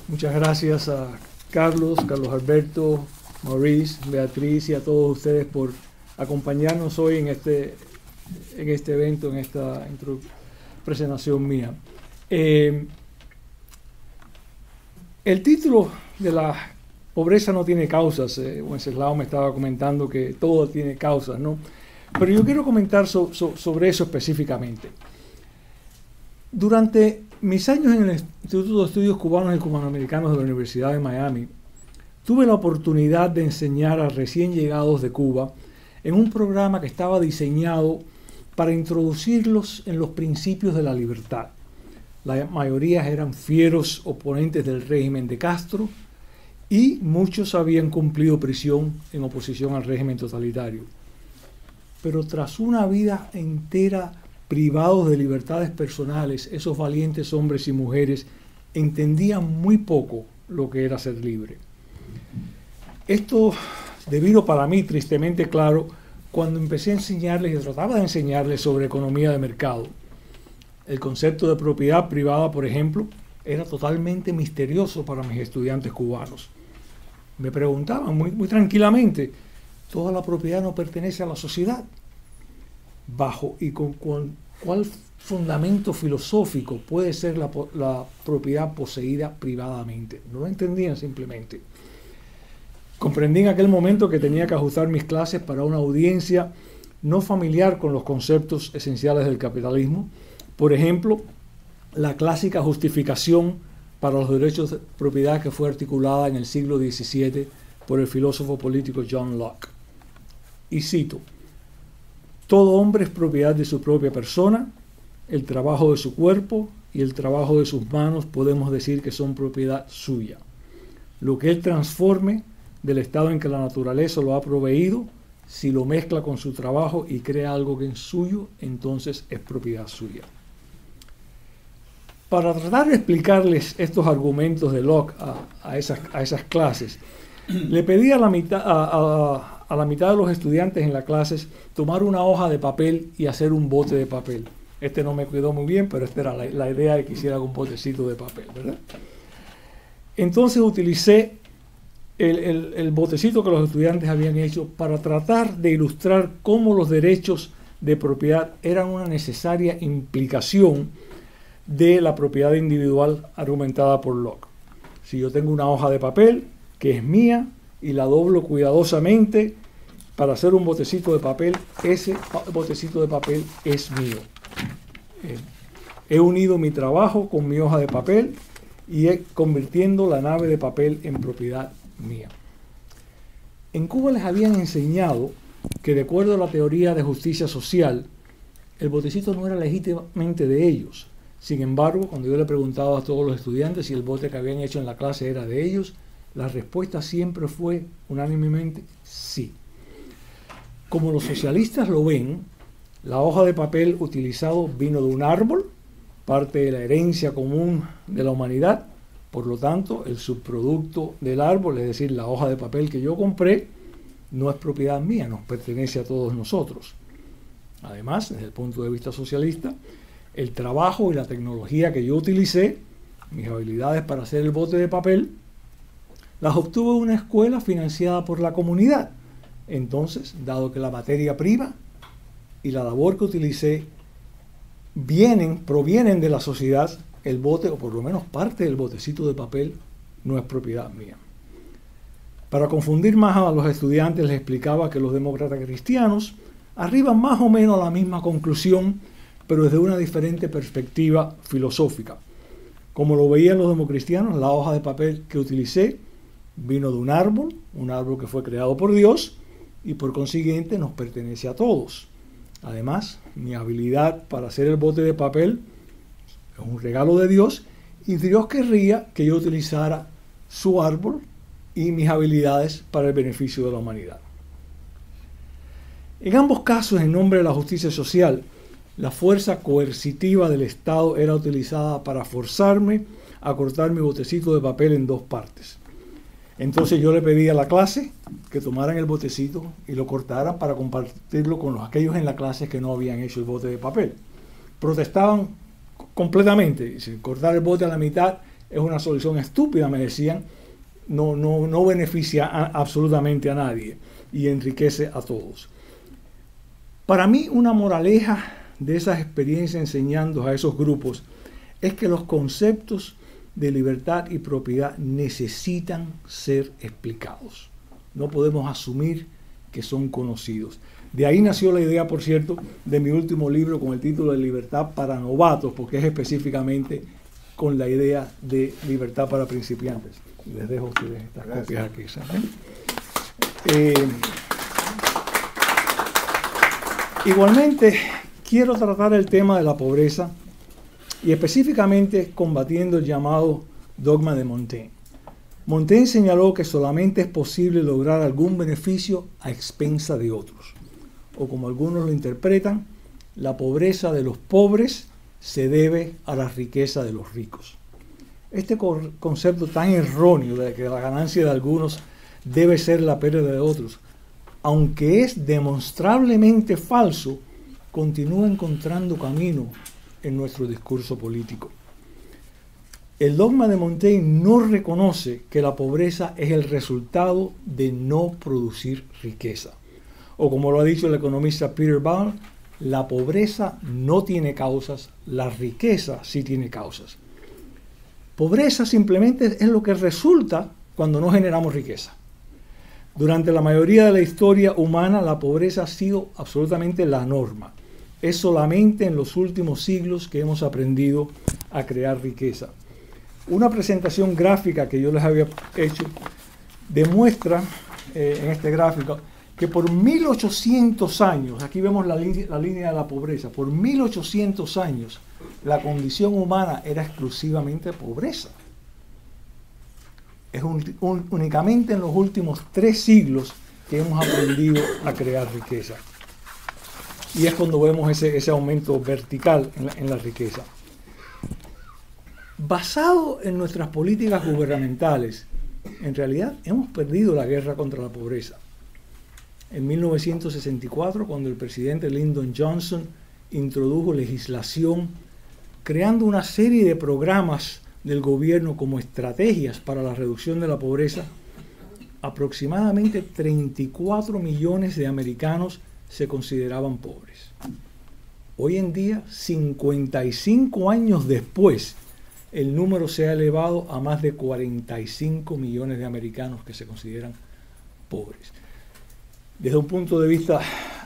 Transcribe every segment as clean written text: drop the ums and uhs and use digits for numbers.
Muchas gracias a Carlos Alberto, Maurice, Beatriz y a todos ustedes por acompañarnos hoy en este evento, en esta presentación mía. El título de la pobreza no tiene causas. Wenceslao me estaba comentando que todo tiene causas, ¿no? Pero yo quiero comentar sobre eso específicamente. Durante mis años en el Instituto de Estudios Cubanos y Cubanoamericanos de la Universidad de Miami, tuve la oportunidad de enseñar a recién llegados de Cuba en un programa que estaba diseñado para introducirlos en los principios de la libertad. La mayoría eran fieros oponentes del régimen de Castro y muchos habían cumplido prisión en oposición al régimen totalitario. Pero tras una vida entera privados de libertades personales, esos valientes hombres y mujeres entendían muy poco lo que era ser libre. Esto devino para mí tristemente claro cuando empecé a enseñarles y trataba de enseñarles sobre economía de mercado. El concepto de propiedad privada, por ejemplo, era totalmente misterioso para mis estudiantes cubanos. Me preguntaban muy tranquilamente, ¿toda la propiedad no pertenece a la sociedad? ¿Bajo y con cuál fundamento filosófico puede ser la propiedad poseída privadamente? No lo entendían simplemente. Comprendí en aquel momento que tenía que ajustar mis clases para una audiencia no familiar con los conceptos esenciales del capitalismo. Por ejemplo, la clásica justificación para los derechos de propiedad que fue articulada en el siglo XVII por el filósofo político John Locke. Y cito: todo hombre es propiedad de su propia persona, el trabajo de su cuerpo y el trabajo de sus manos podemos decir que son propiedad suya. Lo que él transforme del estado en que la naturaleza lo ha proveído, si lo mezcla con su trabajo y crea algo que es suyo, entonces es propiedad suya. Para tratar de explicarles estos argumentos de Locke a esas clases, le pedí a la mitad de los estudiantes en las clases tomar una hoja de papel y hacer un bote de papel. No me quedó muy bien, pero esta era la idea de que hiciera un botecito de papel, ¿verdad? Entonces utilicé el botecito que los estudiantes habían hecho para tratar de ilustrar cómo los derechos de propiedad eran una necesaria implicación de la propiedad individual argumentada por Locke. Si yo tengo una hoja de papel que es mía y la doblo cuidadosamente para hacer un botecito de papel, ese botecito de papel es mío. He unido mi trabajo con mi hoja de papel y convirtiendo la nave de papel en propiedad mía. En Cuba les habían enseñado que, de acuerdo a la teoría de justicia social, el botecito no era legítimamente de ellos. Sin embargo, cuando yo le preguntaba a todos los estudiantes si el bote que habían hecho en la clase era de ellos, la respuesta siempre fue unánimemente sí. Como los socialistas lo ven, la hoja de papel utilizado vino de un árbol, parte de la herencia común de la humanidad. Por lo tanto, el subproducto del árbol, es decir, la hoja de papel que yo compré, no es propiedad mía, nos pertenece a todos nosotros. Además, desde el punto de vista socialista, el trabajo y la tecnología que yo utilicé, mis habilidades para hacer el bote de papel, las obtuve en una escuela financiada por la comunidad. Entonces, dado que la materia prima y la labor que utilicé provienen de la sociedad, el bote, o por lo menos parte del botecito de papel, no es propiedad mía. Para confundir más a los estudiantes, les explicaba que los demócratas cristianos arriban más o menos a la misma conclusión, pero desde una diferente perspectiva filosófica. Como lo veían los democristianos, la hoja de papel que utilicé vino de un árbol que fue creado por Dios y por consiguiente nos pertenece a todos. Además, mi habilidad para hacer el bote de papel es un regalo de Dios y Dios querría que yo utilizara su árbol y mis habilidades para el beneficio de la humanidad. En ambos casos, en nombre de la justicia social, la fuerza coercitiva del Estado era utilizada para forzarme a cortar mi botecito de papel en dos partes. Entonces yo le pedí a la clase que tomaran el botecito y lo cortaran para compartirlo con aquellos en la clase que no habían hecho el bote de papel. Protestaban completamente, cortar el bote a la mitad es una solución estúpida, me decían, no beneficia absolutamente a nadie y enriquece a todos. Para mí, una moraleja de esas experiencias enseñando a esos grupos es que los conceptos de libertad y propiedad necesitan ser explicados. No podemos asumir que son conocidos. De ahí nació la idea, por cierto, de mi último libro con el título de Libertad para Novatos, porque es específicamente con la idea de libertad para principiantes. Les dejo a ustedes estas copias aquí. Igualmente, quiero tratar el tema de la pobreza y específicamente combatiendo el llamado dogma de Montaigne. Montaigne señaló que solamente es posible lograr algún beneficio a expensa de otros, o como algunos lo interpretan, la pobreza de los pobres se debe a la riqueza de los ricos. Este concepto tan erróneo de que la ganancia de algunos debe ser la pérdida de otros, aunque es demostrablemente falso, continúa encontrando camino en nuestro discurso político. El dogma de Montaigne no reconoce que la pobreza es el resultado de no producir riqueza. O como lo ha dicho el economista Peter Ball, la pobreza no tiene causas, la riqueza sí tiene causas. Pobreza simplemente es lo que resulta cuando no generamos riqueza. Durante la mayoría de la historia humana, la pobreza ha sido absolutamente la norma. Es solamente en los últimos siglos que hemos aprendido a crear riqueza. Una presentación gráfica que yo les había hecho demuestra en este gráfico que por 1800 años, aquí vemos la línea de la pobreza, por 1800 años la condición humana era exclusivamente pobreza. Es únicamente en los últimos 3 siglos que hemos aprendido a crear riqueza. Y es cuando vemos ese aumento vertical en la riqueza. Basado en nuestras políticas gubernamentales, en realidad hemos perdido la guerra contra la pobreza. En 1964, cuando el presidente Lyndon Johnson introdujo legislación creando una serie de programas del gobierno como estrategias para la reducción de la pobreza, aproximadamente 34 millones de americanos se consideraban pobres. Hoy en día, 55 años después, el número se ha elevado a más de 45 millones de americanos que se consideran pobres. Desde un punto de vista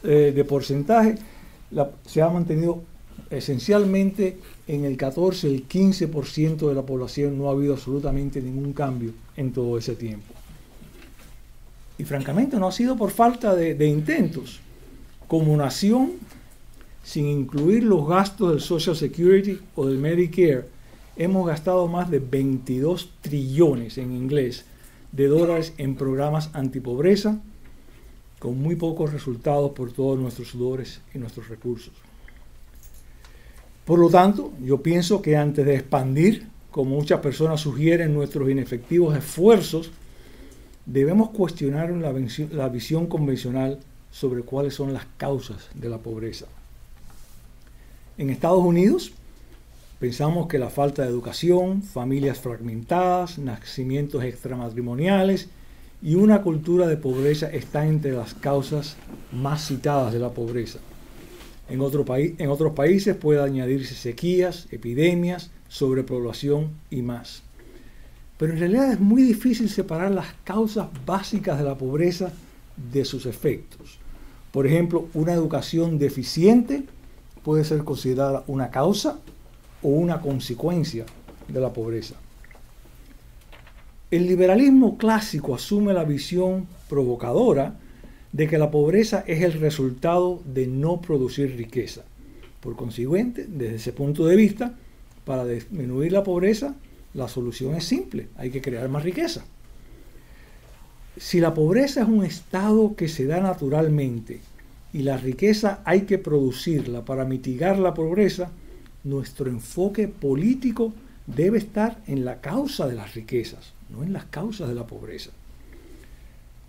de porcentaje, se ha mantenido esencialmente en el 14, el 15% de la población. No ha habido absolutamente ningún cambio en todo ese tiempo. Y francamente no ha sido por falta de intentos. Como nación, sin incluir los gastos del Social Security o del Medicare, hemos gastado más de 22 trillones en inglés de dólares en programas antipobreza, con muy pocos resultados por todos nuestros sudores y nuestros recursos. Por lo tanto, yo pienso que antes de expandir, como muchas personas sugieren, nuestros inefectivos esfuerzos, debemos cuestionar la visión convencional sobre cuáles son las causas de la pobreza. En Estados Unidos, pensamos que la falta de educación, familias fragmentadas, nacimientos extramatrimoniales y una cultura de pobreza están entre las causas más citadas de la pobreza. En otros países puede añadirse sequías, epidemias, sobrepoblación y más. Pero en realidad es muy difícil separar las causas básicas de la pobreza de sus efectos. Por ejemplo, una educación deficiente puede ser considerada una causa o una consecuencia de la pobreza. El liberalismo clásico asume la visión provocadora de que la pobreza es el resultado de no producir riqueza. Por consiguiente, desde ese punto de vista, para disminuir la pobreza, la solución es simple: hay que crear más riqueza. Si la pobreza es un estado que se da naturalmente y la riqueza hay que producirla para mitigar la pobreza, nuestro enfoque político debe estar en la causa de las riquezas, no en las causas de la pobreza.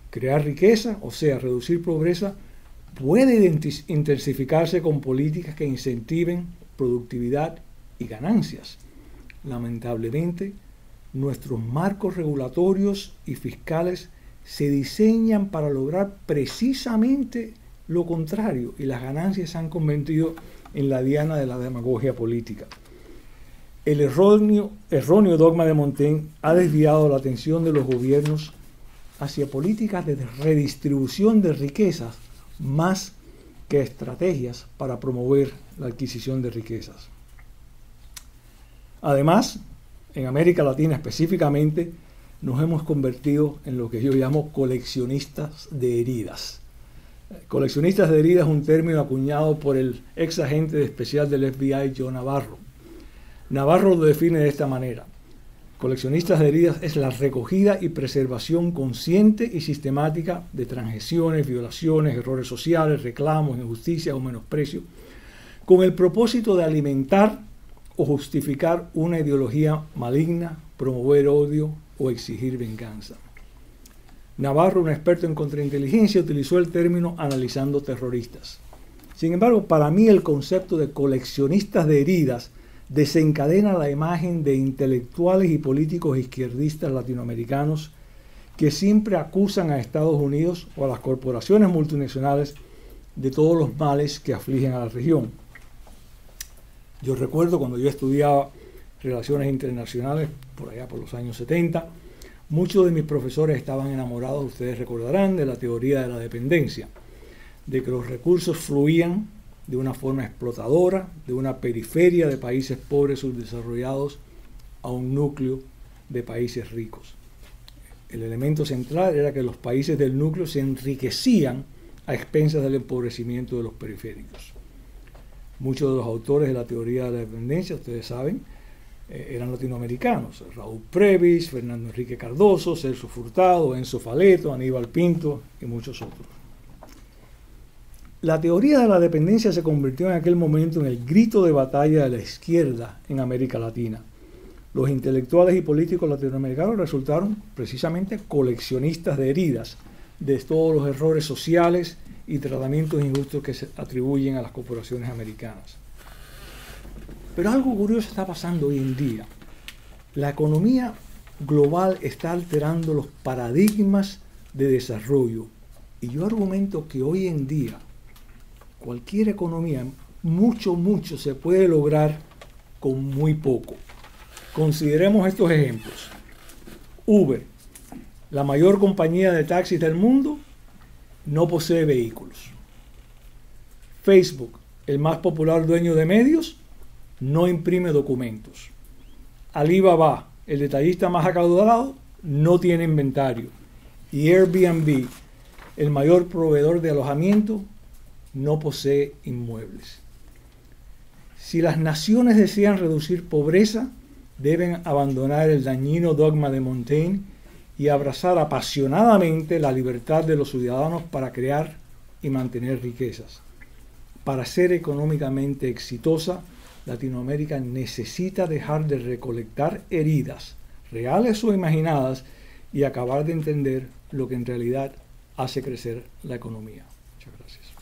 Crear riqueza, o sea, reducir pobreza, puede intensificarse con políticas que incentiven productividad y ganancias. Lamentablemente, nuestros marcos regulatorios y fiscales se diseñan para lograr precisamente lo contrario, y las ganancias se han convertido en la diana de la demagogia política. El erróneo dogma de Montaigne ha desviado la atención de los gobiernos hacia políticas de redistribución de riquezas más que estrategias para promover la adquisición de riquezas. Además, en América Latina específicamente, nos hemos convertido en lo que yo llamo coleccionistas de heridas. Coleccionistas de heridas es un término acuñado por el ex agente especial del FBI, Joe Navarro. Navarro lo define de esta manera: coleccionistas de heridas es la recogida y preservación consciente y sistemática de transgresiones, violaciones, errores sociales, reclamos, injusticias o menosprecio, con el propósito de alimentar o justificar una ideología maligna, promover odio o exigir venganza. Navarro, un experto en contrainteligencia, utilizó el término analizando terroristas. Sin embargo, para mí el concepto de coleccionistas de heridas desencadena la imagen de intelectuales y políticos izquierdistas latinoamericanos que siempre acusan a Estados Unidos o a las corporaciones multinacionales de todos los males que afligen a la región. Yo recuerdo cuando yo estudiaba Relaciones Internacionales, por allá por los años 70, muchos de mis profesores estaban enamorados, ustedes recordarán, de la teoría de la dependencia, de que los recursos fluían de una forma explotadora, de una periferia de países pobres subdesarrollados a un núcleo de países ricos. El elemento central era que los países del núcleo se enriquecían a expensas del empobrecimiento de los periféricos. Muchos de los autores de la teoría de la dependencia, ustedes saben, eran latinoamericanos: Raúl Previs, Fernando Enrique Cardoso, Celso Furtado, Enzo Faleto, Aníbal Pinto y muchos otros. La teoría de la dependencia se convirtió en aquel momento en el grito de batalla de la izquierda en América Latina. Los intelectuales y políticos latinoamericanos resultaron precisamente coleccionistas de heridas, de todos los errores sociales y tratamientos injustos que se atribuyen a las corporaciones americanas. Pero algo curioso está pasando hoy en día. La economía global está alterando los paradigmas de desarrollo. Y yo argumento que hoy en día cualquier economía, mucho se puede lograr con muy poco. Consideremos estos ejemplos. Uber, la mayor compañía de taxis del mundo, no posee vehículos. Facebook, el más popular dueño de medios, no imprime documentos. Alibaba, el detallista más acaudalado, no tiene inventario. Y Airbnb, el mayor proveedor de alojamiento, no posee inmuebles. Si las naciones desean reducir pobreza, deben abandonar el dañino dogma de Montaigne y abrazar apasionadamente la libertad de los ciudadanos para crear y mantener riquezas. Para ser económicamente exitosa, Latinoamérica necesita dejar de recolectar heridas, reales o imaginadas, y acabar de entender lo que en realidad hace crecer la economía. Muchas gracias.